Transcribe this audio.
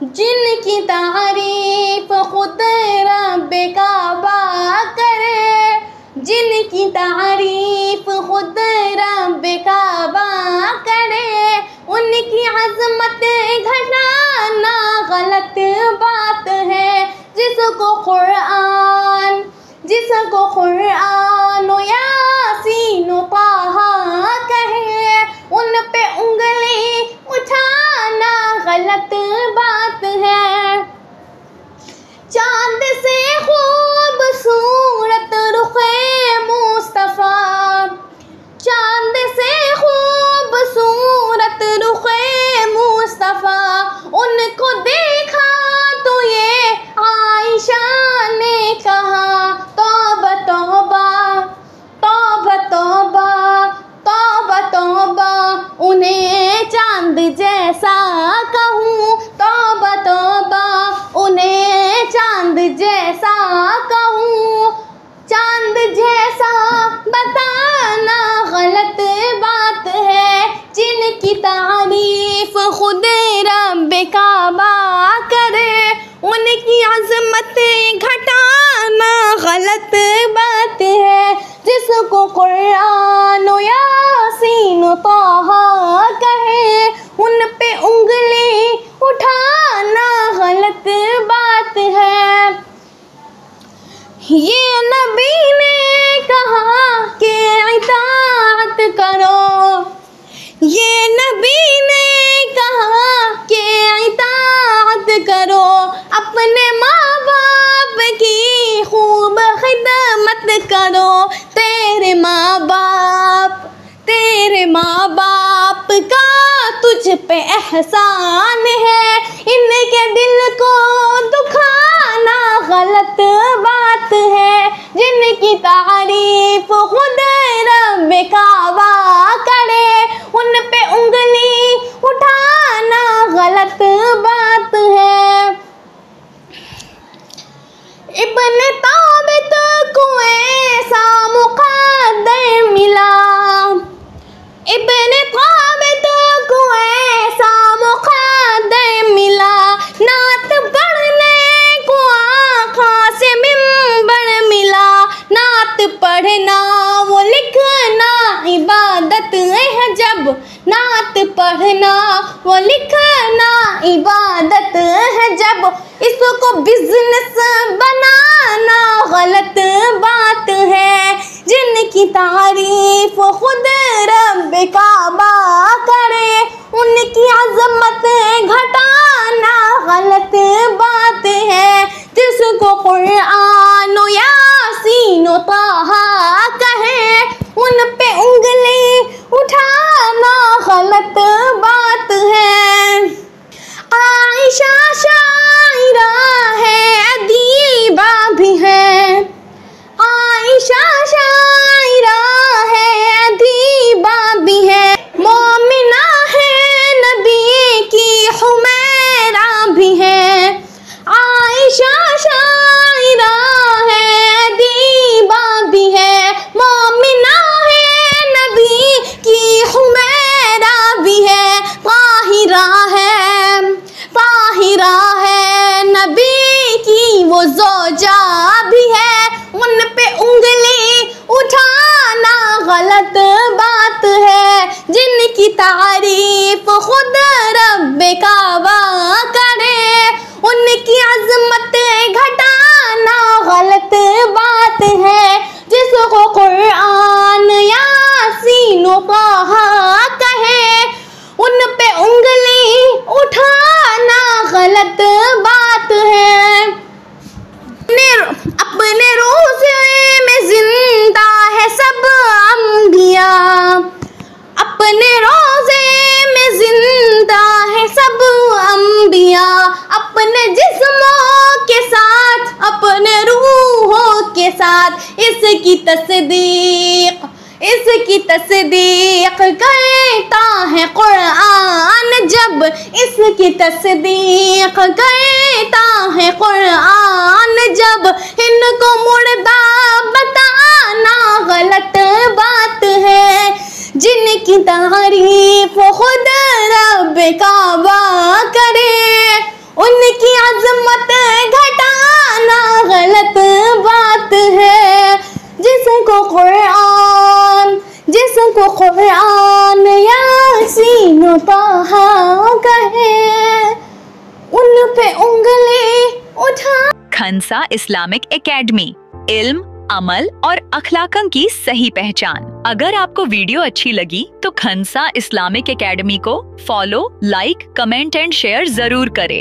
जिनकी तारीफ खुद रब्बे काबा करे, जिनकी तारीफ खुद रब्बे काबा करे, उनकी अज़मत घटाना गलत बात है। जिसको कुरान यासीन ताहा कहे, उन पे उंगली उठाना गलत बात है। चांद से खूबसूरत रुखे मुस्तफ़ा, चांद से खूबसूरत रुखे मुस्तफ़ा, उनको देखा तो ये आयशा ने कहा, तौबा तौबा तौबा तौबा तौबा तौबा, उन्हें चांद जैसा कहूँ, तौबा तौबा उन्हें चांद जैसा कहूँ। चांद जैसा बताना गलत बात है, जिनकी तारीफ खुद रब्बे काबा करे, उनकी अज़मत घटाना गलत बात है। जिसको कुरान यासीन ताहा कहे, उन पे उंगली उठाना गलत बात है। ये नबी ने कहा कि इताअत करो, ये नबी ने कहा कि इताअत करो, अपने माँ बाप की खूब खिदमत करो। तेरे माँ बाप का तुझ पे एहसान है, इनके दिल को दुखाना गलत बात है। जिनकी तारीफ खुद रब्बे काबा करे, उन पे उंगली उठाना गलत बात है। इब्ने ताबित को ऐसा मुक़द्दर मिला, इब्ने ताबित को ऐसा मुक़द्दर मिला, नात पढ़ने को आका से मिंबर मिला। नात पढ़ना वो लिखना इबादत है जब, नात पढ़ना वो लिखना इबादत है जब, इसको बिजनेस बनाना गलत बात है। जिनकी तारीफ खुद रब्बे काबा करे, उनकी अज़मत घटाना गलत बात है। जिसको कुरान यासीन ताहा कहे, उन पे उंगली उठाना गलत बात है। आयशा शायरा है, अदीबा भी है, आयशा शायरा है, अदीबा भी है, मोमिना है, नबी की हुमैरा भी है। आयशा शायरा है, अदीबा भी है, मोमिना है, नबी की हुमैरा भी है। ताहिरा है, नबी की वो ज़ौजा भी है, उन पे उंगली उठाना गलत बात है। जिनकी तारीफ खुद रब्बे काबा करे, उनकी अज़मत घटाना गलत बात है। जिसको कुरान यासीन ताहा कहे, उन पे उंगली उठाना गलत बात है। अपने रोज़े में जिंदा है सब अंबिया, अपने रोज़े में जिंदा है सब अंबिया, अपने जिस्मों के साथ, अपने रूहों के साथ इसकी तस्दीक करता है कुरान जब, इसकी तस्दीक करता है कुरान जब, इनको मुर्दा बताना गलत बात है। जिनकी तारीफ खुद रब्बे काबा करे, उनकी अजमत घटाना गलत बात है। जिसको कुरान यासीन ताहा कहे, उन पे उंगली उठा। खंसा इस्लामिक एकेडमी, इल्म, अमल और अखलाकन की सही पहचान। अगर आपको वीडियो अच्छी लगी तो खंसा इस्लामिक एकेडमी को follow, like, comment and share जरूर करें।